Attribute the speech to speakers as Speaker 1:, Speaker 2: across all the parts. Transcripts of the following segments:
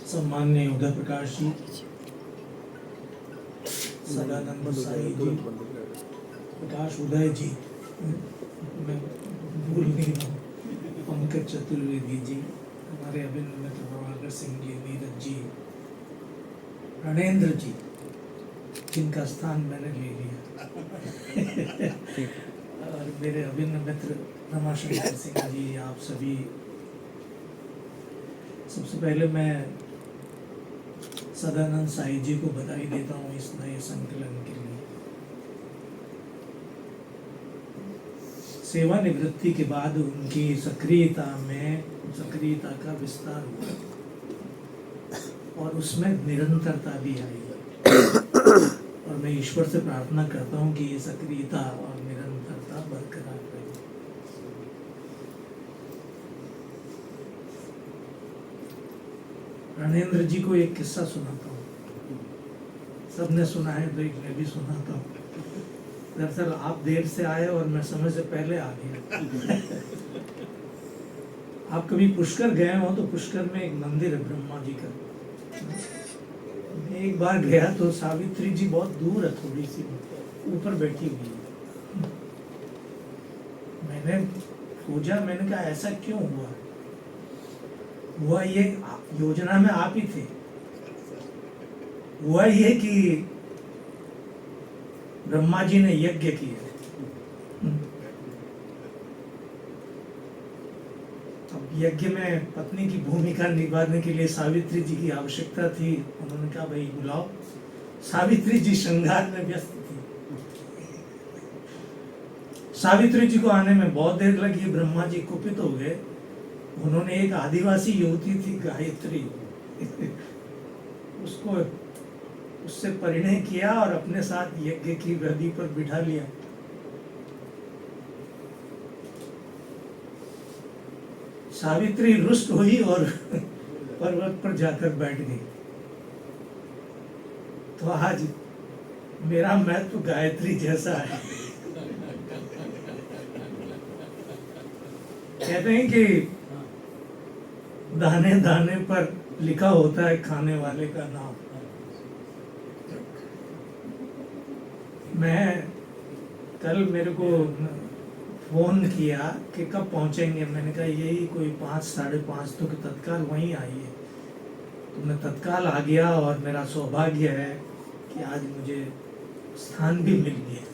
Speaker 1: सम्मान्य उदय प्रकाश जी, सदानंद साई जी, प्रकाश उदय जी, मैं भूल नहीं रहा हूँ, पंकज चतुर्वेदी जी, हमारे अभिन्न मित्र प्रभाकर सिंह जी, नीरज जी, रणेंद्र जी, जिनका स्थान मैंने ले लिया और मेरे अभिन्न मित्र रमाशंकर सिंह जी, आप सभी। सबसे पहले मैं सदानंद साई जी को बधाई देता हूँ इस नए संकलन के लिए। सेवानिवृत्ति के बाद उनकी सक्रियता का विस्तार हुआ और उसमें निरंतरता भी आई और मैं ईश्वर से प्रार्थना करता हूँ कि ये सक्रियता और निरंतरता बरकरार रहे। रणेंद्र जी को एक किस्सा सुनाता हूँ, सबने सुना है तो एक मैं भी सुनाता हूँ। दरअसल आप देर से आए और मैं समय से पहले आ गया। आप कभी पुष्कर गए हो तो पुष्कर में एक मंदिर है ब्रह्मा जी का। मैं एक बार गया तो सावित्री जी बहुत दूर है, थोड़ी सी ऊपर बैठी हुई है। मैंने पूछा, मैंने कहा ऐसा क्यों हुआ? हुआ ये, योजना में आप ही थे। हुआ ये कि ब्रह्मा जी ने यज्ञ किया। अब यज्ञ में पत्नी की भूमिका निभाने के लिए सावित्री जी की आवश्यकता थी। उन्होंने कहा भाई बुलाओ। सावित्री जी श्रृंगार में व्यस्त थी। सावित्री जी को आने में बहुत देर लगी। ब्रह्मा जी कुपित हो गए। उन्होंने एक आदिवासी युवती थी गायत्री, उससे परिणय किया और अपने साथ यज्ञ की वेदी पर बिठा लिया। सावित्री रुष्ट हुई और पर्वत पर जाकर बैठ गई। तो आज मेरा महत्व गायत्री जैसा है। कहते हैं कि दाने दाने पर लिखा होता है खाने वाले का नाम। मैं कल मेरे को फोन किया कि कब पहुंचेंगे। मैंने कहा यही कोई 5 साढ़े 5 तो तत्काल वहीं आइए। तो मैं तत्काल आ गया और मेरा सौभाग्य है कि आज मुझे स्थान भी मिल गया।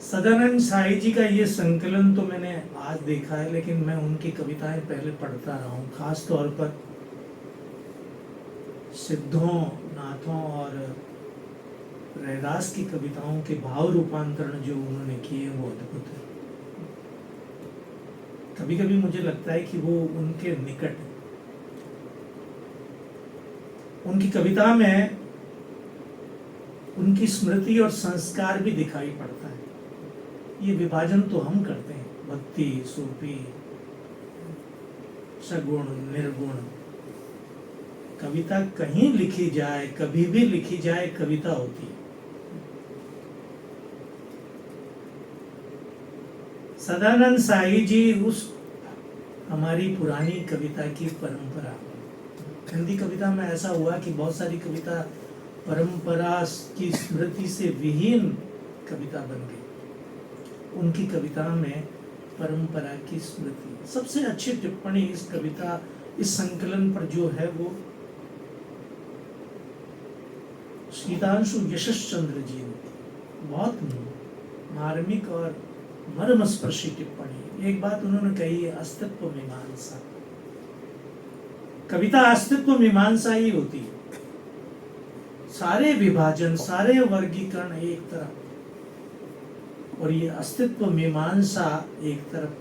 Speaker 1: सदानंद साई जी का ये संकलन तो मैंने आज देखा है, लेकिन मैं उनकी कविताएं पहले पढ़ता रहा हूँ। खास तौर पर सिद्धों, नाथों और रैदास की कविताओं के भाव रूपांतरण जो उन्होंने किए वो अद्भुत है। कभी कभी मुझे लगता है कि वो उनके निकट है। उनकी कविता में उनकी स्मृति और संस्कार भी दिखाई पड़ता है। ये विभाजन तो हम करते हैं, भक्ति, सूफी, सगुण, निर्गुण। कविता कहीं लिखी जाए, कभी भी लिखी जाए, कविता होती है। सदानंद साई जी उस हमारी पुरानी कविता की परंपरा। हिंदी कविता में ऐसा हुआ कि बहुत सारी कविता परंपरा की स्मृति से विहीन कविता बन गई। उनकी कविता में परंपरा की स्मृति। सबसे अच्छी टिप्पणी इस कविता, इस संकलन पर जो है वो सीतांशु यशस चंद्र जी ने बहुत मार्मिक और मर्मस्पर्शी टिप्पणी। एक बात उन्होंने कही है, अस्तित्व मीमांसा। कविता अस्तित्व मीमांसा ही होती है। सारे विभाजन, सारे वर्गीकरण एक तरफ और ये अस्तित्व मीमांसा एक तरफ।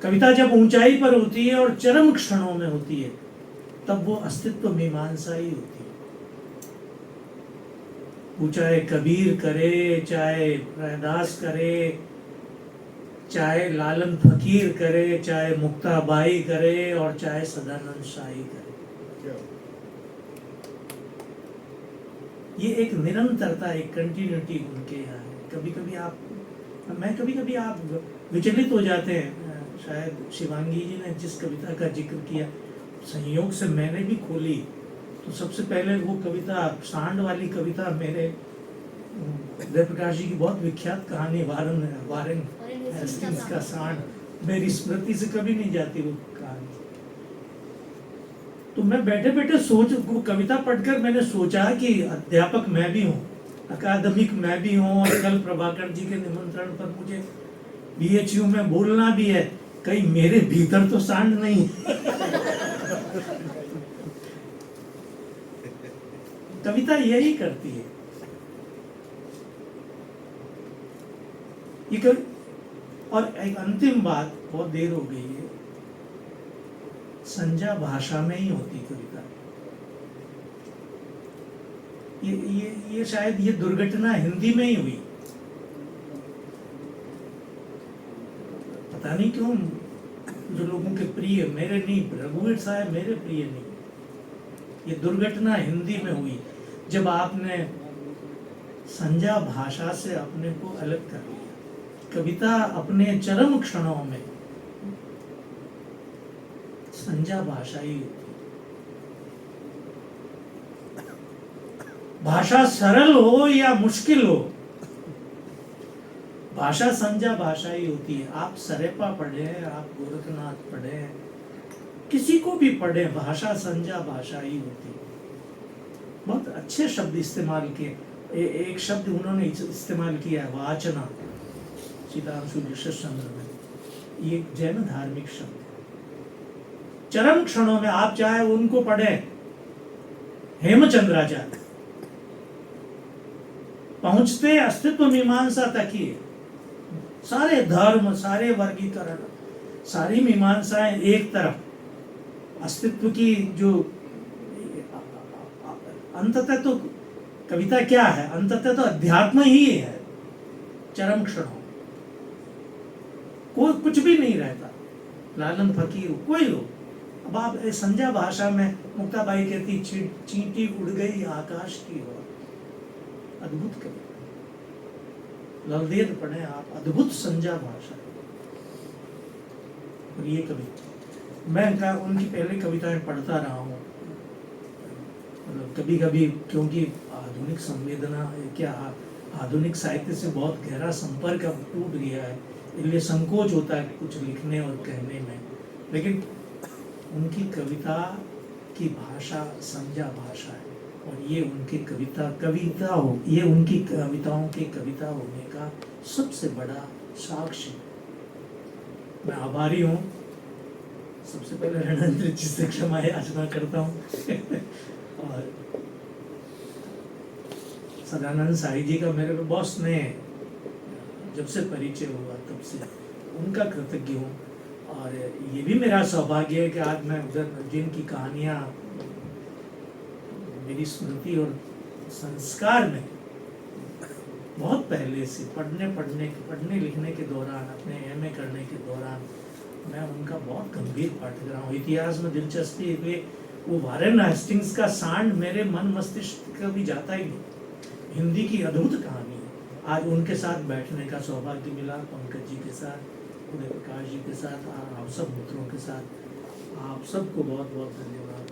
Speaker 1: कविता जब ऊंचाई पर होती है और चरम क्षणों में होती है तब वो अस्तित्व मीमांसा ही होती है। वो चाहे कबीर करे, चाहे रैदास करे, चाहे लालन फकीर करे, चाहे मुक्ताबाई करे और चाहे सदानंद साई करे। ये एक निरंतरता, एक कंटिन्यूटी उनके यहाँ है। कभी कभी आप विचलित हो जाते हैं शायद शिवांगी जी ने जिस कविता का जिक्र किया, संयोग से मैंने भी खोली तो सबसे पहले वो कविता, सांड वाली कविता, मेरे जयप्रकाश जी की बहुत विख्यात कहानी वारेन हेस्टिंग्स का सांड, मेरी स्मृति से कभी नहीं जाती वो कहानी। तो मैं बैठे बैठे वो कविता पढ़कर मैंने सोचा कि अध्यापक मैं भी हूँ, अकादमिक मैं भी हूँ, और कल प्रभाकर जी के निमंत्रण पर मुझे BHU में बोलना भी है, कहीं मेरे भीतर तो सांड नहीं। कविता यही करती है। और एक अंतिम बात, बहुत देर हो गई है, संजा भाषा में ही होती कविता। ये शायद ये दुर्घटना हिंदी में ही हुई, पता नहीं क्यों जो लोगों के प्रिय, मेरे नहीं, रघुवीर साहब मेरे प्रिय नहीं, ये दुर्घटना हिंदी में हुई जब आपने संजा भाषा से अपने को अलग कर लिया। कविता अपने चरम क्षणों में संजा भाषा ही होती है। भाषा सरल हो या मुश्किल हो, भाषा संजा भाषा ही होती है। आप सरेपा पढ़े, आप गोरखनाथ पढ़े, किसी को भी पढ़े, भाषा संजा भाषा ही होती है। बहुत अच्छे शब्द इस्तेमाल किए। एक शब्द उन्होंने इस्तेमाल किया, वाचना, सीतांशु चंद्र में, ये जैन धार्मिक शब्द है। चरम क्षणों में आप चाहे उनको पढ़े, हेमचंद्राचार्य पहुंचते अस्तित्व मीमांसा तक ही, सारे धर्म, सारे वर्गीकरण, सारी मीमांसाएं एक तरफ, अस्तित्व की जो अंततः तो कविता क्या है, अंततः तो अध्यात्म ही है। चरम क्षणों कोई कुछ भी नहीं रहता, लालन फकीर कोई हो। अब आप संजा भाषा में मुक्ताबाई कहती, चींटी उड़ गई आकाश की ओर, अद्भुत कविता, ललदेद पढ़े आप, अद्भुत संजा भाषा। और ये कविता मैं उनकी पहले कविताएं पढ़ता रहा हूँ, मतलब कभी कभी, क्योंकि आधुनिक संवेदना क्या आधुनिक साहित्य से बहुत गहरा संपर्क अब टूट गया है, इसलिए संकोच होता है कुछ लिखने और कहने में, लेकिन उनकी कविता की भाषा संजा भाषा है। और ये उनकी कविता हो, ये उनकी कविताओं की कविता होने का सबसे बड़ा साक्ष्य। मैं आभारी हूँ, सबसे पहले रणेंद्र जी से क्षमा याचना करता हूँ और सदानंद साई जी का मेरे को बहुत स्नेह, जब से परिचय हुआ तब से उनका कृतज्ञ हूँ। और ये भी मेरा सौभाग्य है कि आज मैं उधर जिनकी कहानियाँ मेरी स्मृति और संस्कार में बहुत पहले से पढ़ने लिखने के दौरान, अपने MA करने के दौरान मैं उनका बहुत गंभीर पाठक रहा हूँ। इतिहास में दिलचस्पी हुई, वो वारेन हेस्टिंग्स का सांड मेरे मन मस्तिष्क का भी जाता ही नहीं। हिंदी की अद्भुत कहानी है। आज उनके साथ बैठने का सौभाग्य मिला, पंकज जी के साथ, उदय प्रकाश जी के साथ, आप सब मित्रों के साथ। आप सबको बहुत बहुत धन्यवाद।